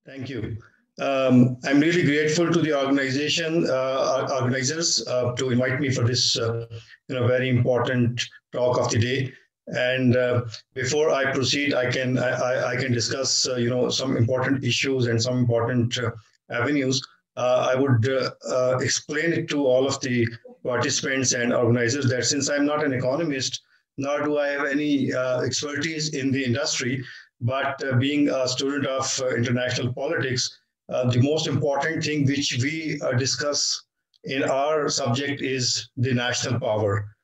Thank you. I'm really grateful to the organizers to invite me for this, very important talk of the day. And before I proceed, I can discuss, some important issues and some important avenues. I would explain it to all of the participants and organizers that since I'm not an economist, nor do I have any expertise in the industry, but being a student of international politics, the most important thing which we discuss in our subject is the national power.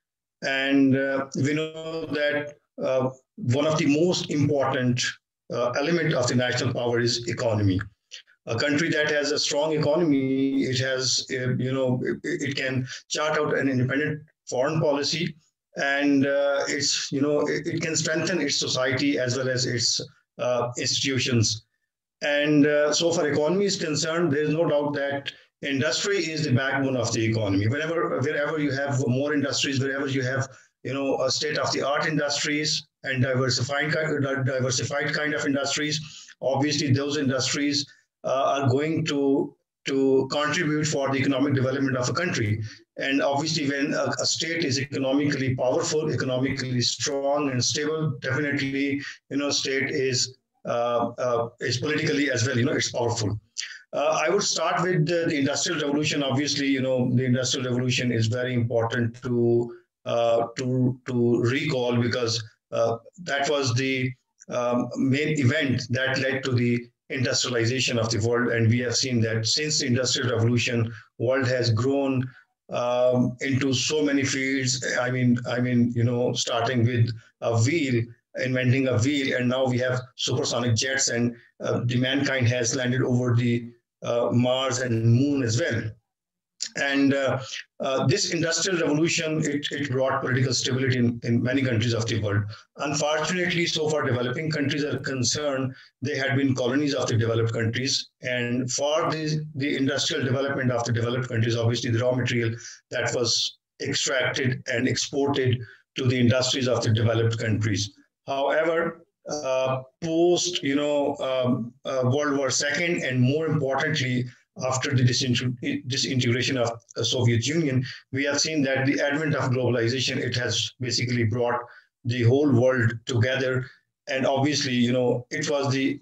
And we know that one of the most important element of the national power is economy. A country that has a strong economy, it has, it can chart out an independent foreign policy, and it can strengthen its society as well as its institutions. And so far economy is concerned, there is no doubt that industry is the backbone of the economy. Wherever you have more industries, wherever you have, a state of the art industries and diversified kind of industries, obviously those industries are going to contribute for the economic development of a country. And obviously, when a state is economically powerful, economically strong and stable, definitely, state is politically as well, it's powerful. I would start with the Industrial Revolution. Obviously, the Industrial Revolution is very important to recall because that was the main event that led to the industrialization of the world. And we have seen that since the Industrial Revolution, world has grown into so many fields. Starting with a wheel, inventing a wheel, and now we have supersonic jets, and the mankind has landed over the Mars and Moon as well. And this industrial revolution, it brought political stability in many countries of the world. Unfortunately, so far developing countries are concerned, they had been colonies of the developed countries. And for the industrial development of the developed countries, obviously the raw material that was extracted and exported to the industries of the developed countries. However, post World War II, and more importantly, after the disintegration of the Soviet Union, we have seen that the advent of globalization, it has basically brought the whole world together. And obviously, it was the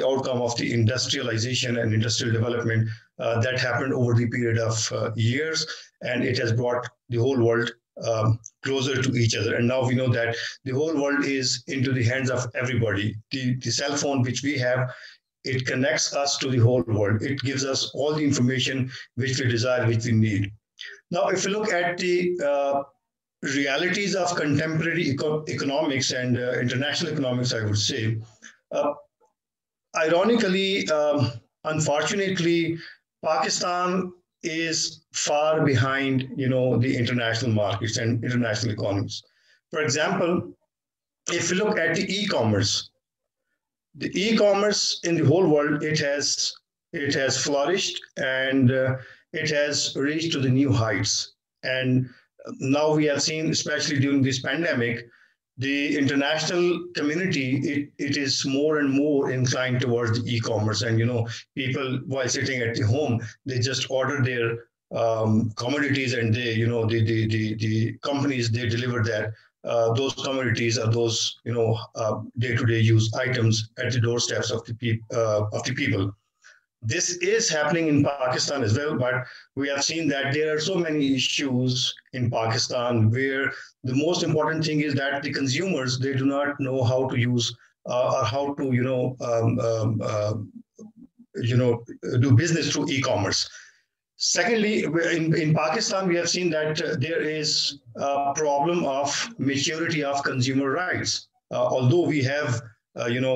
outcome of the industrialization and industrial development that happened over the period of years, and it has brought the whole world closer to each other. And now we know that the whole world is into the hands of everybody. The cell phone which we have, it connects us to the whole world. It gives us all the information which we desire, which we need. Now, if you look at the realities of contemporary economics and international economics, I would say, ironically, unfortunately, Pakistan is far behind, the international markets and international economies. For example, if you look at the e-commerce in the whole world, it has flourished, and it has reached to the new heights. And now we have seen, especially during this pandemic, the international community, it is more and more inclined towards the e-commerce. And people, while sitting at the home, they just order their commodities, and they, the companies, they deliver that. Those commodities are those day-to-day use items at the doorsteps of the people. This is happening in Pakistan as well, but we have seen that there are so many issues in Pakistan where the most important thing is that the consumers, they do not know how to use or how to do business through e-commerce. Secondly, in Pakistan, we have seen that there is a problem of maturity of consumer rights. Although we have,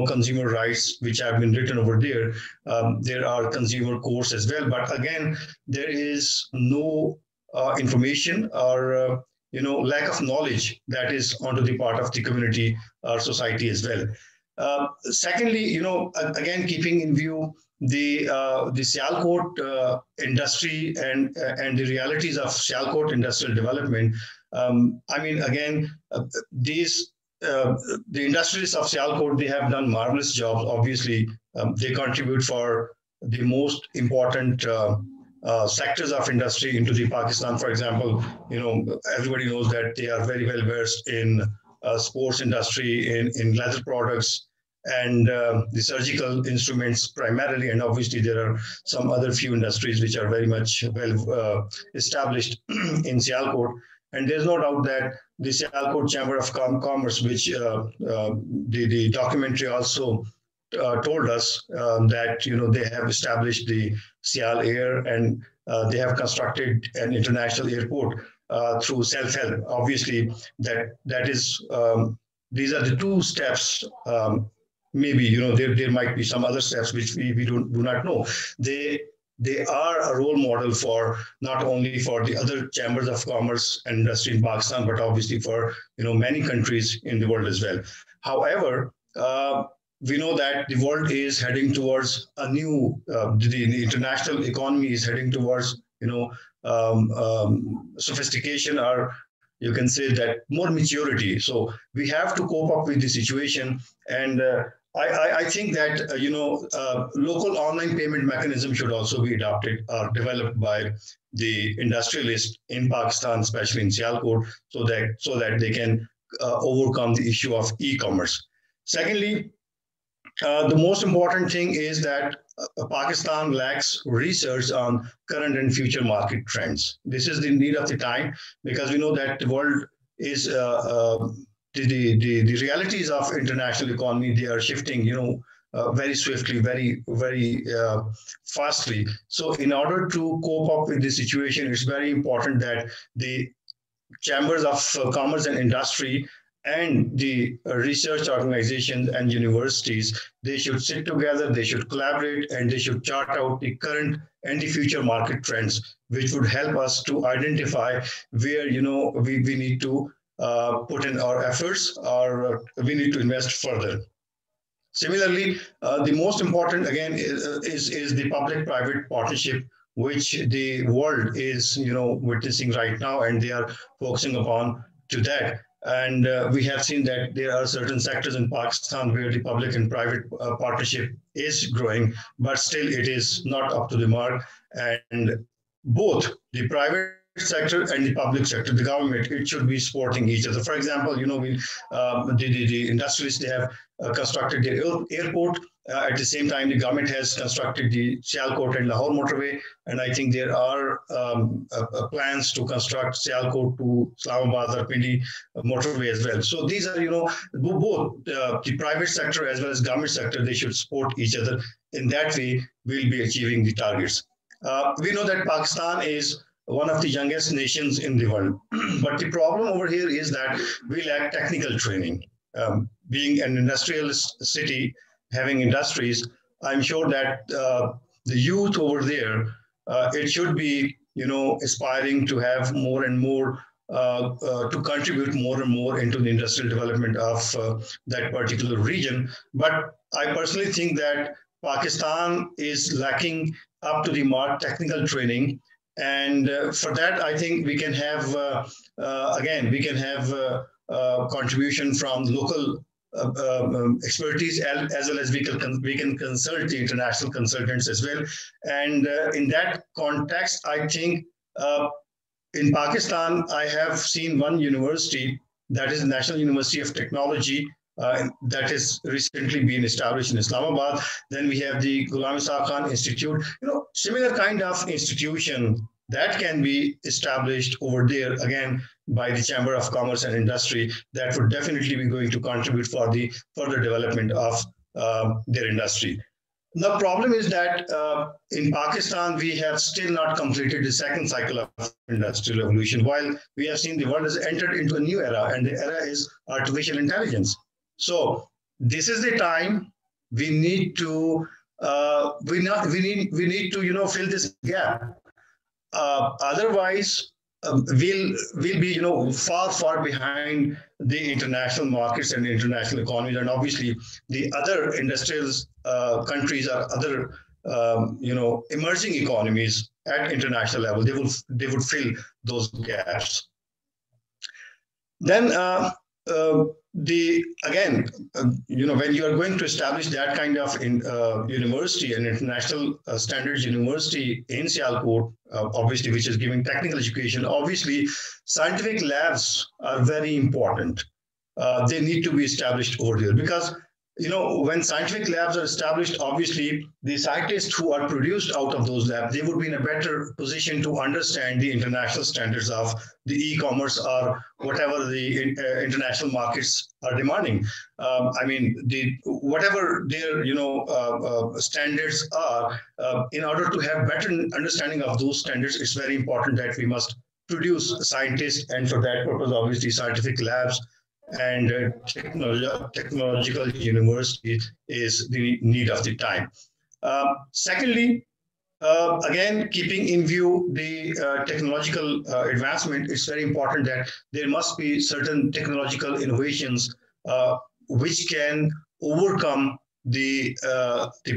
consumer rights which have been written over there, there are consumer courts as well. But again, there is no information or, lack of knowledge that is onto the part of the community or society as well. Secondly, again, keeping in view the Sialkot industry and the realities of Sialkot industrial development. Again, these the industrialists of Sialkot, they have done marvelous jobs. Obviously, they contribute for the most important sectors of industry into the Pakistan. For example, everybody knows that they are very well versed in sports industry, in leather products, and the surgical instruments primarily. And obviously, there are some other few industries which are very much well established in Sialkot. And there's no doubt that the Sialkot Chamber of Commerce, which the documentary also told us that they have established the Sial Air, and they have constructed an international airport through self-help. Obviously, that is these are the two steps. Maybe there might be some other steps which we do not know. They are a role model for not only for the other chambers of commerce and industry in Pakistan, but obviously for many countries in the world as well. However, we know that the world is heading towards a new, the international economy is heading towards sophistication, or you can say that more maturity. So we have to cope up with the situation, and I think that local online payment mechanism should also be adopted or developed by the industrialists in Pakistan, especially in Sialkot, so that they can overcome the issue of e-commerce. Secondly, the most important thing is that Pakistan lacks research on current and future market trends. This is the need of the time, because we know that the world is the realities of international economy. They are shifting, very swiftly, very fastly. So in order to cope up with the situation, it's very important that the chambers of commerce and industry and the research organizations and universities, they should sit together, they should collaborate, and they should chart out the current and the future market trends, which would help us to identify where we need to put in our efforts, or we need to invest further. Similarly, the most important again is the public-private partnership, which the world is witnessing right now, and they are focusing upon to that. And we have seen that there are certain sectors in Pakistan where the public and private partnership is growing, but still it is not up to the mark. And both the private sector and the public sector, the government, it should be supporting each other. For example, the industrialists, they have constructed their airport. At the same time, the government has constructed the Sialkot and Lahore motorway, and I think there are plans to construct Sialkot to Islamabad or Pindi motorway as well. So these are, both the private sector as well as government sector, they should support each other. In that way, we'll be achieving the targets. We know that Pakistan is one of the youngest nations in the world, but the problem over here is that we lack technical training. Being an industrialist city, having industries, I'm sure that the youth over there, it should be, aspiring to have more and more, to contribute more and more into the industrial development of that particular region. But I personally think that Pakistan is lacking up to the mark technical training. And for that, I think we can have, contribution from local expertise, as well as we can consult the international consultants as well. And in that context, I think in Pakistan, I have seen one university, that is National University of Technology, that has recently been established in Islamabad. Then we have the Ghulam Isa Khan Institute, similar kind of institution that can be established over there, again, by the Chamber of Commerce and Industry, that would definitely be going to contribute for the further development of their industry. The problem is that in Pakistan, we have still not completed the second cycle of industrial revolution, while we have seen the world has entered into a new era, and the era is artificial intelligence. So this is the time we need to fill this gap. Otherwise, we'll be far behind the international markets and the international economies, and obviously the other industrial countries or other emerging economies at international level, they would fill those gaps. Then the again, when you are going to establish that kind of university, an international standards university in Sialkot, obviously, which is giving technical education, obviously, scientific labs are very important. They need to be established over there because when scientific labs are established, obviously the scientists who are produced out of those labs, they would be in a better position to understand the international standards of the e-commerce or whatever the international markets are demanding. Whatever their standards are, in order to have better understanding of those standards, it's very important that we must produce scientists, and for that purpose, obviously, scientific labs and technological university is the need of the time. Secondly, again, keeping in view the technological advancement, it's very important that there must be certain technological innovations which can overcome the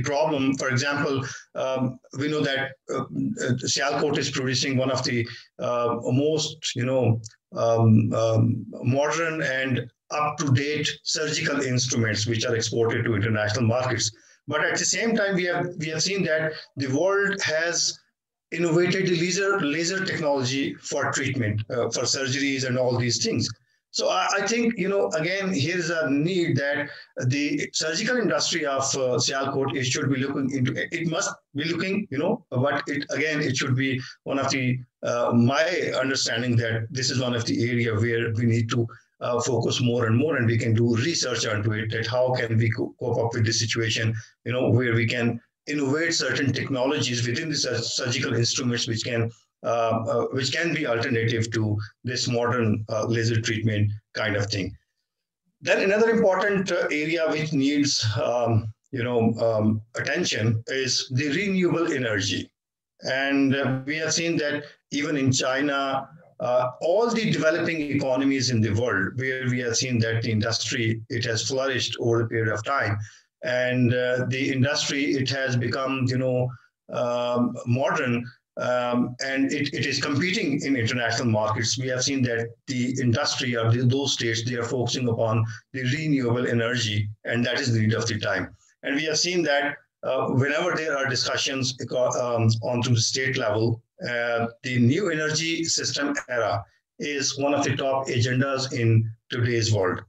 problem. For example, we know that Sialkot is producing one of the most modern and up-to-date surgical instruments which are exported to international markets. But at the same time, we have seen that the world has innovated laser technology for treatment, for surgeries and all these things. So I think, again, here's a need that the surgical industry of Sialkot, it should be looking into, it must be looking, but it should be one of the, my understanding that this is one of the area where we need to focus more and more, and we can do research onto it, that how can we cope up with the situation, where we can innovate certain technologies within the surgical instruments which can be alternative to this modern laser treatment kind of thing. Then another important area which needs attention is the renewable energy. And we have seen that even in China, all the developing economies in the world, where we have seen that the industry, it has flourished over a period of time. And the industry, it has become, modern, and it is competing in international markets. We have seen that the industry of those states, they are focusing upon the renewable energy, and that is the need of the time. And we have seen that whenever there are discussions on to the state level, the new energy system era is one of the top agendas in today's world.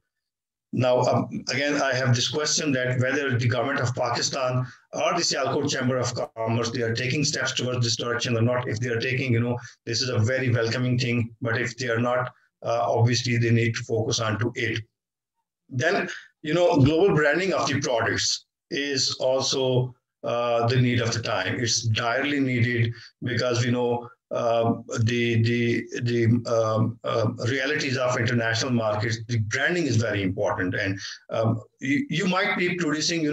Now, again, I have this question that whether the government of Pakistan or the Sialkot Chamber of Commerce, they are taking steps towards this direction or not. If they are taking, this is a very welcoming thing. But if they are not, obviously they need to focus on to it. Then, global branding of the products is also the need of the time. It's direly needed because we know the realities of international markets. The branding is very important, and you might be producing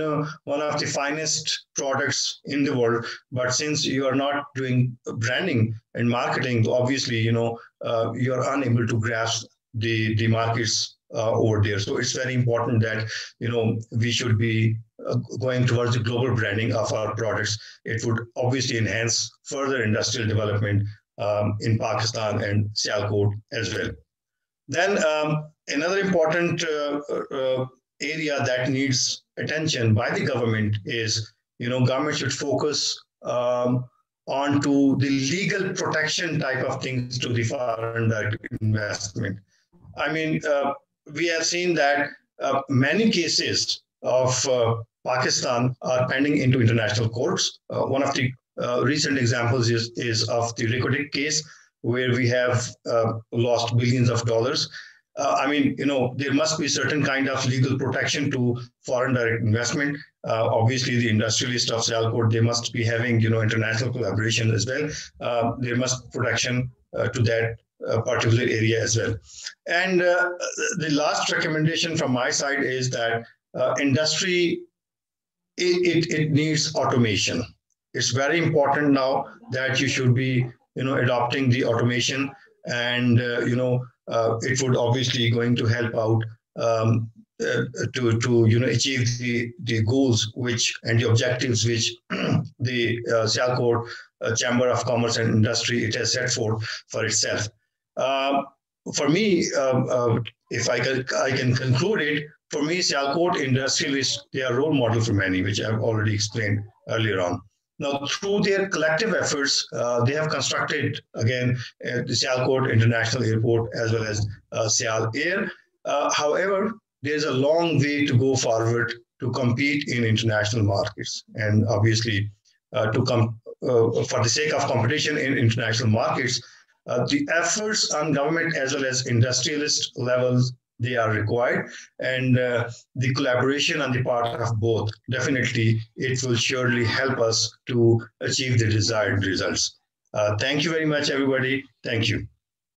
one of the finest products in the world, but since you are not doing branding and marketing, obviously you are unable to grasp the markets over there. So it's very important that we should be going towards the global branding of our products. It would obviously enhance further industrial development in Pakistan and Sialkot as well. Then another important area that needs attention by the government is, government should focus onto the legal protection type of things to the foreign direct investment. I mean, we have seen that many cases of Pakistan are pending into international courts. One of the recent examples is of the Rikodik case, where we have lost billions of dollars. There must be certain kind of legal protection to foreign direct investment. Obviously, the industrialists of Sialkot, they must be having international collaboration as well. There must protection to that particular area as well. And the last recommendation from my side is that industry, it needs automation. It's very important now that you should be adopting the automation, and it would obviously going to help out to achieve the goals and the objectives which the Sialkot Chamber of Commerce and Industry, it has set for itself. for me, if I can conclude it, for me, Sialkot industrialists, they are role model for many, which I've already explained earlier on. Now, through their collective efforts, they have constructed, again, the Sialkot International Airport as well as Sial Air. However, there's a long way to go forward to compete in international markets. And obviously, for the sake of competition in international markets, the efforts on government as well as industrialist levels, they are required, and the collaboration on the part of both, definitely it will surely help us to achieve the desired results. Thank you very much, everybody. Thank you.